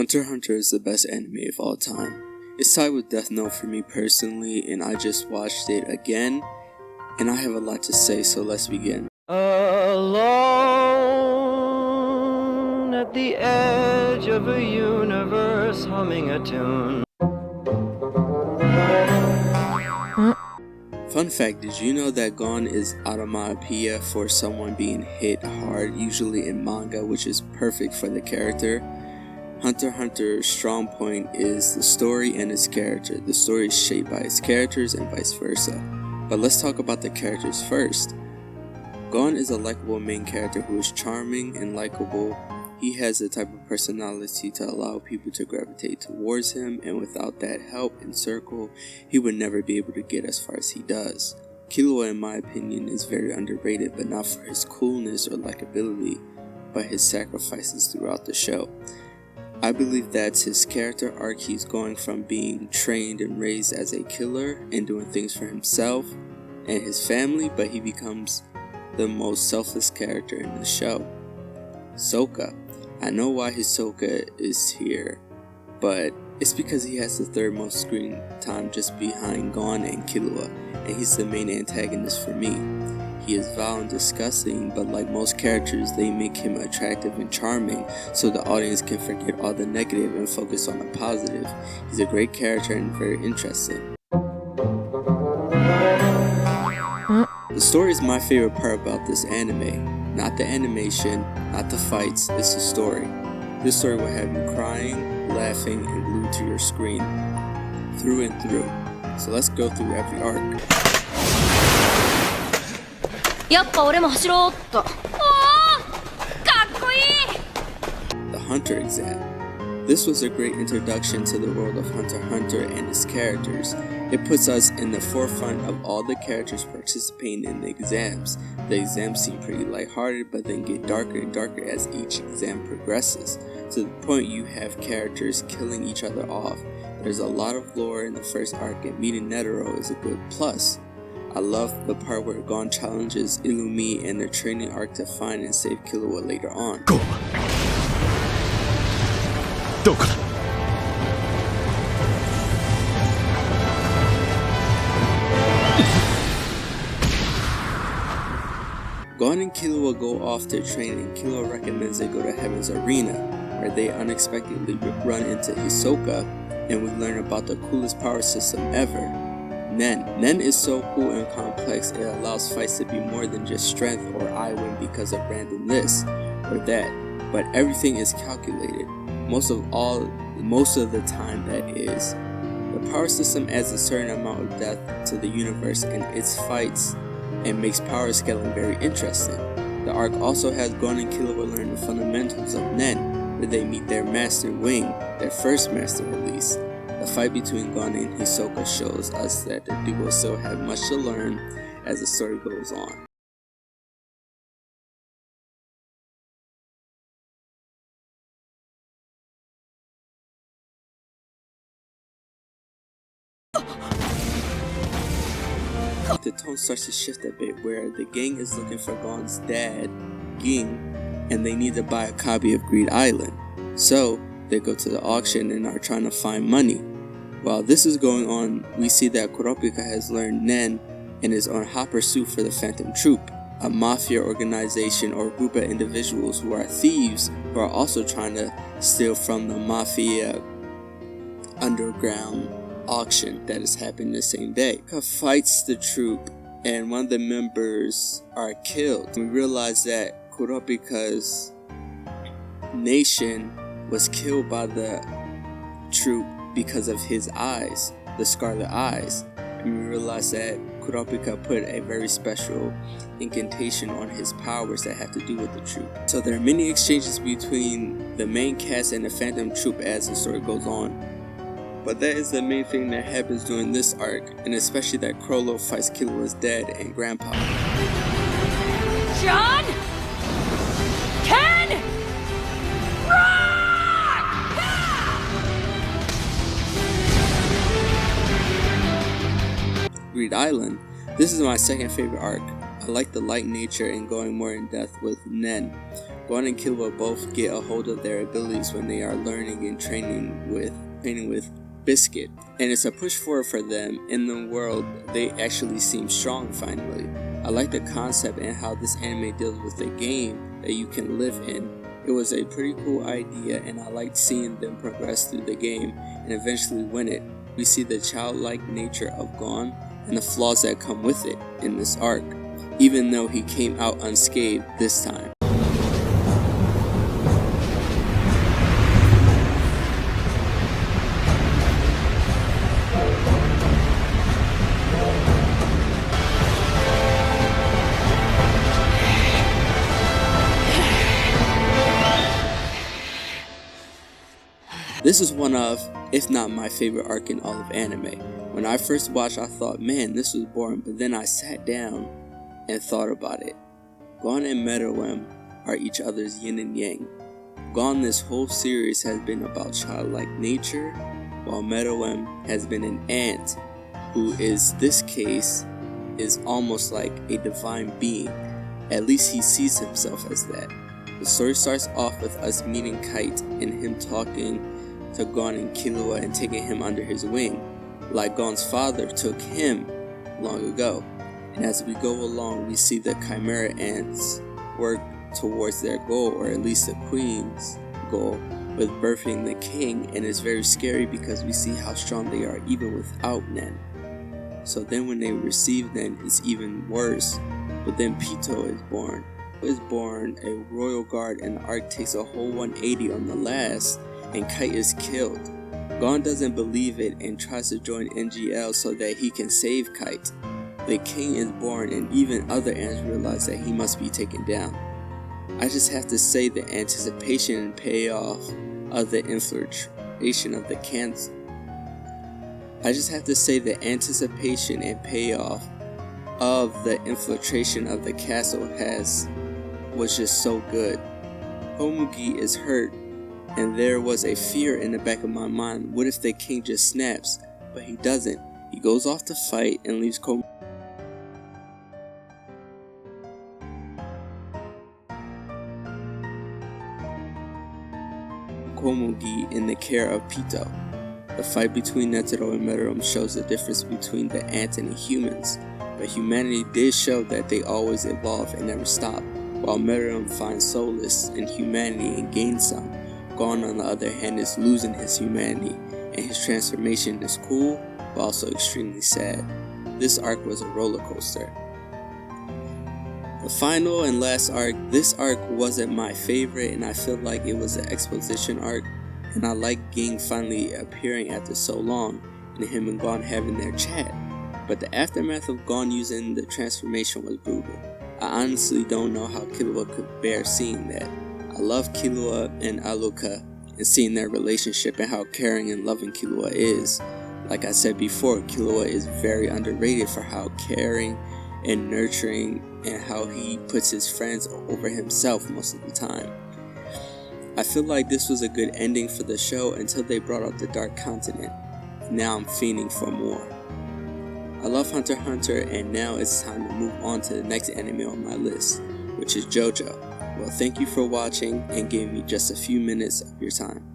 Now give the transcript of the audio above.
Hunter x Hunter is the best anime of all time. It's tied with Death Note for me personally, and I just watched it again, and I have a lot to say, so let's begin. Alone at the edge of a universe, humming a tune. Fun fact, did you know that Gon is onomatopoeia for someone being hit hard, usually in manga, which is perfect for the character? Hunter x Hunter's strong point is the story and its character. The story is shaped by its characters and vice versa. But let's talk about the characters first. Gon is a likable main character who is charming and likable. He has the type of personality to allow people to gravitate towards him, and without that help and circle, he would never be able to get as far as he does. Killua, in my opinion, is very underrated, but not for his coolness or likability, but his sacrifices throughout the show. I believe that's his character arc. He's going from being trained and raised as a killer and doing things for himself and his family, but he becomes the most selfless character in the show. Hisoka. I know why Hisoka is here, but it's because he has the third most screen time just behind Gon and Killua, and he's the main antagonist for me. He is vile and disgusting, but like most characters, they make him attractive and charming so the audience can forget all the negative and focus on the positive. He's a great character and very interesting. The story is my favorite part about this anime. Not the animation, not the fights, it's the story. This story will have you crying, laughing, and glued to your screen. Through and through. So let's go through every arc. やっぱ俺も走ろうっと。おー、かっこいい! The Hunter exam. This was a great introduction to the world of Hunter x Hunter and its characters. It puts us in the forefront of all the characters participating in the exams. The exams seem pretty lighthearted, but then get darker and darker as each exam progresses, to the point you have characters killing each other off. There's a lot of lore in the first arc, and meeting Netero is a good plus. I love the part where Gon challenges Illumi and their training arc to find and save Killua later on. Go! Gon and Killua go off to train, and Killua recommends they go to Heaven's Arena, where they unexpectedly run into Hisoka, and we learn about the coolest power system ever. Nen is so cool and complex, it allows fights to be more than just strength or I win because of random this or that, but everything is calculated. Most of the time that is. The power system adds a certain amount of depth to the universe and its fights and makes power scaling very interesting. The arc also has Gon and Killua learn the fundamentals of Nen, where they meet their master Wing, their first master at least. The fight between Gon and Hisoka shows us that the duo still have much to learn as the story goes on. The tone starts to shift a bit, where the gang is looking for Gon's dad, Ging, and they need to buy a copy of Greed Island. So they go to the auction and are trying to find money. While this is going on, we see that Kurapika has learned Nen and is on hot pursuit for the Phantom Troop, a mafia organization or group of individuals who are thieves who are also trying to steal from the mafia underground auction that is happening the same day. Kurapika fights the troop and one of the members are killed. We realize that Kurapika's nation was killed by the troop because of his eyes, the scarlet eyes. And we realize that Kurapika put a very special incantation on his powers that have to do with the troop. So there are many exchanges between the main cast and the Phantom Troop as the story goes on. But that is the main thing that happens during this arc, and especially that Crollo fights Killua's dad and grandpa. John? Ken? Rock! Greed Island. This is my second favorite arc. I like the light nature and going more in depth with Nen. Gon and Killua both get a hold of their abilities when they are learning and training with Biscuit, and it's a push forward for them in the world. They actually seem strong finally. I like the concept and how this anime deals with the game that you can live in. It was a pretty cool idea, and I liked seeing them progress through the game and eventually win it. We see the childlike nature of Gon and the flaws that come with it in this arc, even though he came out unscathed this time. This is one of, if not my favorite arc in all of anime. When I first watched, I thought, man, this was boring, but then I sat down and thought about it. Gon and Meruem are each other's yin and yang. Gon this whole series has been about childlike nature, while Meruem has been an ant who this case is almost like a divine being. At least he sees himself as that. The story starts off with us meeting Kite and him talking to Gon and Killua and taking him under his wing, like Gon's father took him long ago. And as we go along, we see the Chimera ants work towards their goal, or at least the queen's goal, with birthing the king, and it's very scary because we see how strong they are even without Nen. So then when they receive Nen, it's even worse. But then Pito is born. A royal guard, and the arc takes a whole 180 on the last, and Kite is killed. Gon doesn't believe it and tries to join NGL so that he can save Kite. The king is born, and even other ants realize that he must be taken down. I just have to say the anticipation and payoff of the infiltration of the cancer. I just have to say the anticipation and payoff of the infiltration of the castle was just so good. Komugi is hurt, and there was a fear in the back of my mind. What if the king just snaps? But he doesn't. He goes off to fight and leaves Komugi in the care of Pito. The fight between Netero and Meruem shows the difference between the ants and the humans, but humanity did show that they always evolve and never stop, while Meruem finds solace in humanity and gains some. Gon, on the other hand, is losing his humanity, and his transformation is cool, but also extremely sad. This arc was a roller coaster. The final and last arc, this arc wasn't my favorite, and I feel like it was an exposition arc, and I like Ging finally appearing after so long, and him and Gon having their chat. But the aftermath of Gon using the transformation was brutal. I honestly don't know how Killua could bear seeing that. I love Killua and Aluka and seeing their relationship and how caring and loving Killua is. Like I said before, Killua is very underrated for how caring and nurturing and how he puts his friends over himself most of the time. I feel like this was a good ending for the show until they brought up the Dark Continent. Now I'm fiending for more. I love Hunter x Hunter, and now it's time to move on to the next anime on my list, which is JoJo. Well, thank you for watching and giving me just a few minutes of your time.